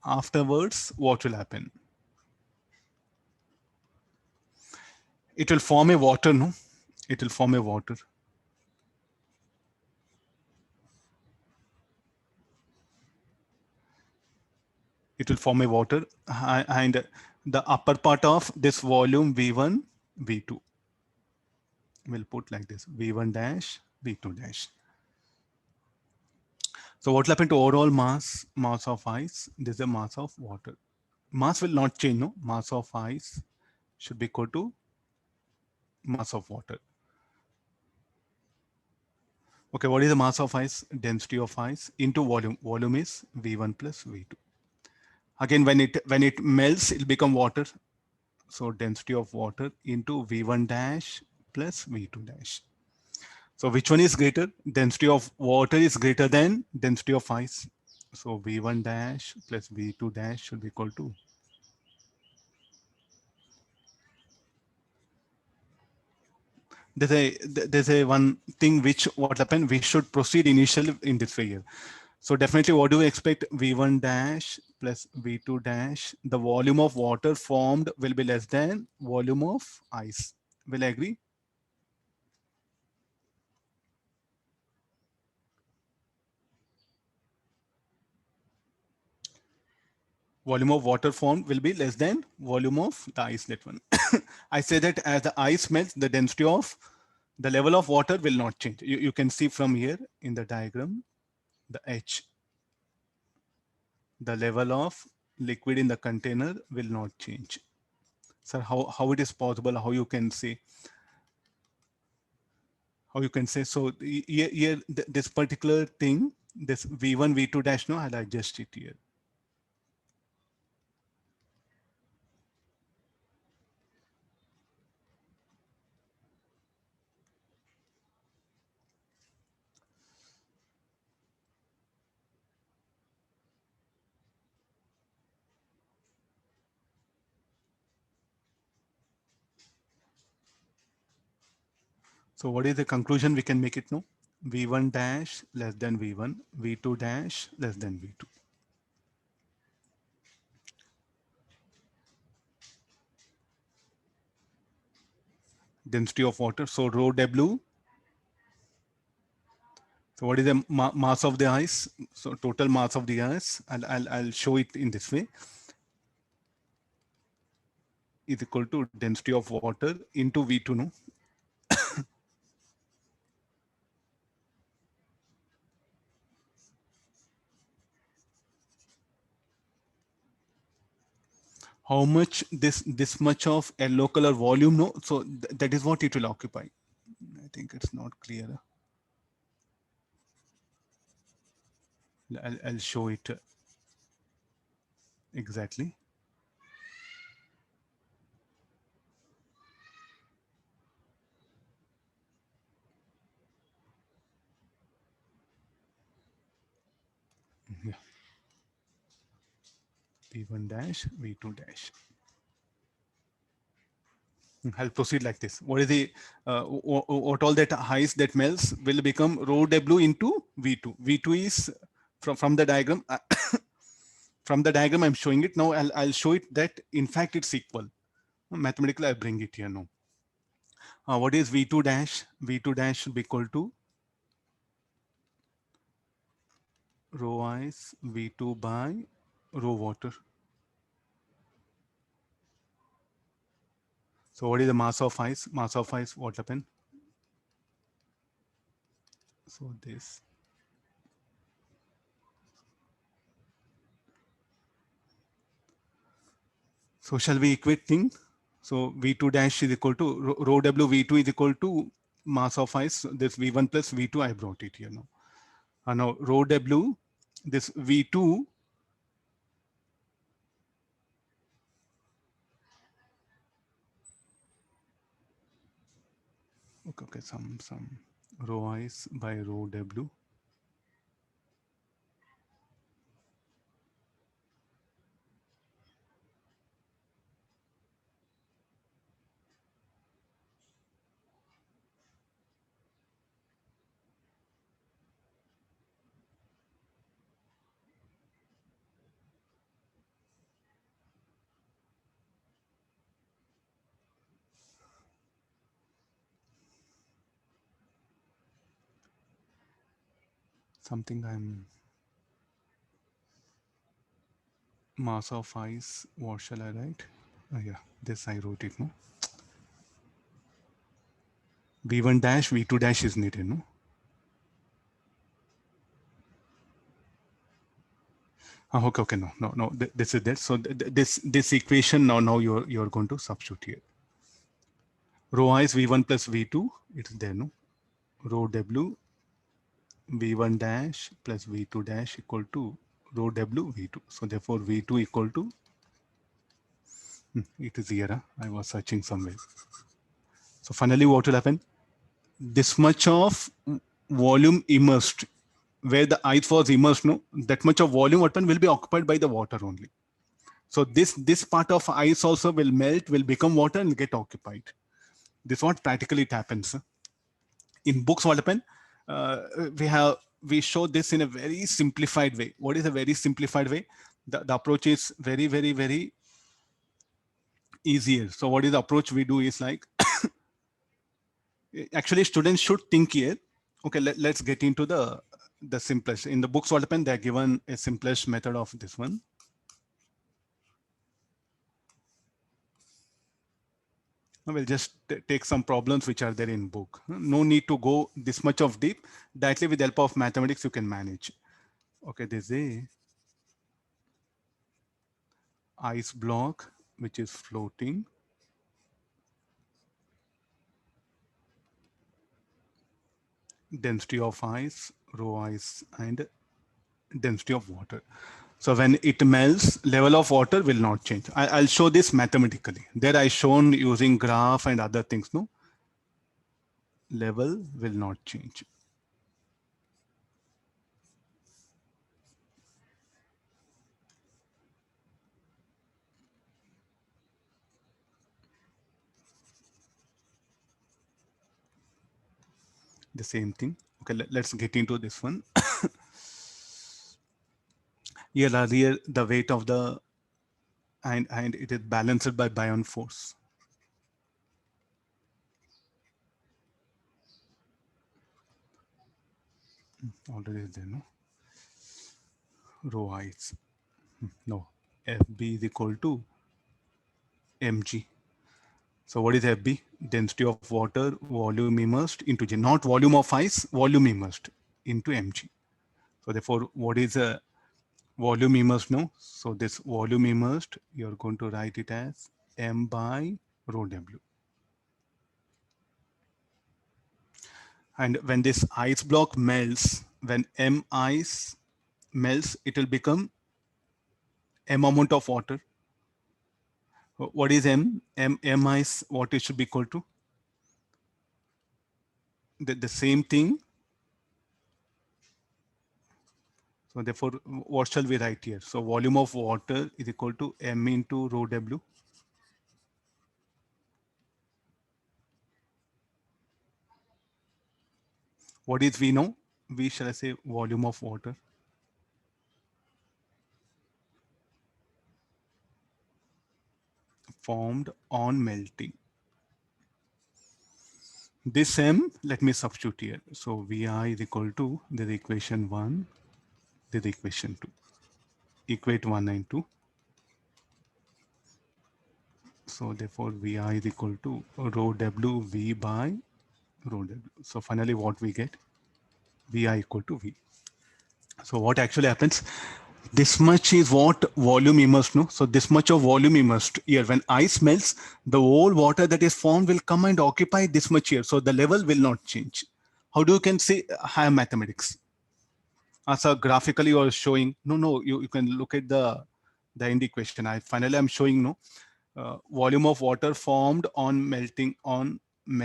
afterwards, what will happen? It will form a water, no? It will form a water. It will form a water, and the upper part of this volume V1, V2. We'll put like this, V1 dash, V2 dash. So what will happen to overall mass of ice? This is the mass of water. Mass will not change, no? Mass of ice should be equal to mass of water. Okay, what is the mass of ice? Density of ice into volume. Volume is V1 plus V2. Again, when it melts, it'll become water. So density of water into V1 dash plus V2 dash. So which one is greater? Density of water is greater than density of ice. So V1 dash plus V2 dash should be equal to. There's a one thing which what happened, we should proceed initially in this way here. So definitely what do we expect? V1 dash plus V2 dash, the volume of water formed will be less than volume of ice. Will I agree? Volume of water formed will be less than volume of the ice, that one. I say that as the ice melts, the density of the level of water will not change. You can see from here in the diagram, the H, the level of liquid in the container will not change. Sir, how it is possible? How you can say? How you can say? So here this particular thing, this V1, V2 dash, no, I'll adjust it here. So what is the conclusion we can make it now? V1 dash less than V1, V2 dash less than V2. Density of water. So rho W. So what is the mass of the ice? So total mass of the ice, I'll show it in this way, is equal to density of water into V2, no? How much this much of yellow color volume, no? So that is what it will occupy. I think it's not clear. I'll show it exactly. Yeah. V1 dash, V2 dash. I'll proceed like this. What is the what all that ice that melts will become rho W into V2. V2 is from the diagram. From the diagram I'm showing it now. I'll show it that in fact it's equal. Mathematically I bring it here now. What is V2 dash? V2 dash should be equal to rho ice V2 by rho water. So what is the mass of ice? Mass of ice, what happened? So this. So shall we equate thing? So V2 dash is equal to rho W V2 is equal to mass of ice. This V1 plus V2, I brought it here now. Now rho W, this V2, okay, some rho ice by rho W. something I'm mass of ice. What shall I write? Yeah, this I wrote it. No, v1 dash v2 dash is needed. No, okay, okay, no. This is that. So this equation now you're going to substitute here. Rho I is v1 plus v2. It's there. No, rho w v1 dash plus v2 dash equal to rho w v2. So therefore v2 equal to it is here. I was searching somewhere. So finally, what will happen? This much of volume immersed, where the ice was immersed, no, that much of volume will be occupied by the water only. So this part of ice also will melt, will become water and get occupied. This is what practically it happens. In books, what happen? We show this in a very simplified way. What is a very simplified way? The approach is very easier. So what is the approach we do is like, actually students should think here. Okay, let's get into the simplest. In the books, what happened? They're given a simplest method of this one. We'll just take some problems which are there in book. No need to go this much of deep. Directly with the help of mathematics, you can manage. Okay, there's a ice block which is floating. Density of ice, rho ice, and density of water. So when it melts, level of water will not change. I'll show this mathematically. There I shown using graph and other things. No, level will not change. The same thing. Okay, let's get into this one. Here earlier the weight of the and it is balanced by Bion force. Already there, no? Rho ice. No. FB is equal to mg. So what is FB? Density of water, volume immersed into G. Not volume of ice, volume immersed into mg. So therefore, what is a volume immersed now? So this volume immersed, you're going to write it as m by rho w. And when this ice block melts, when m ice melts, it will become m amount of water. What is m? M ice, what it should be equal to? The same thing. So therefore, what shall we write here? So volume of water is equal to m into rho w. What is V now? V shall I say volume of water. Formed on melting. This m, let me substitute here. So Vi is equal to the equation 1, the equation 2. Equate 1 and 2. So therefore Vi is equal to rho W V by rho W. So finally what we get? Vi equal to V. So what actually happens? This much is what volume immersed, no? So this much of volume immersed here. When ice melts, the whole water that is formed will come and occupy this much here. So the level will not change. How do you can say higher mathematics? As a graphically you are showing, no, you can look at the end equation. Finally I'm showing volume of water formed on melting on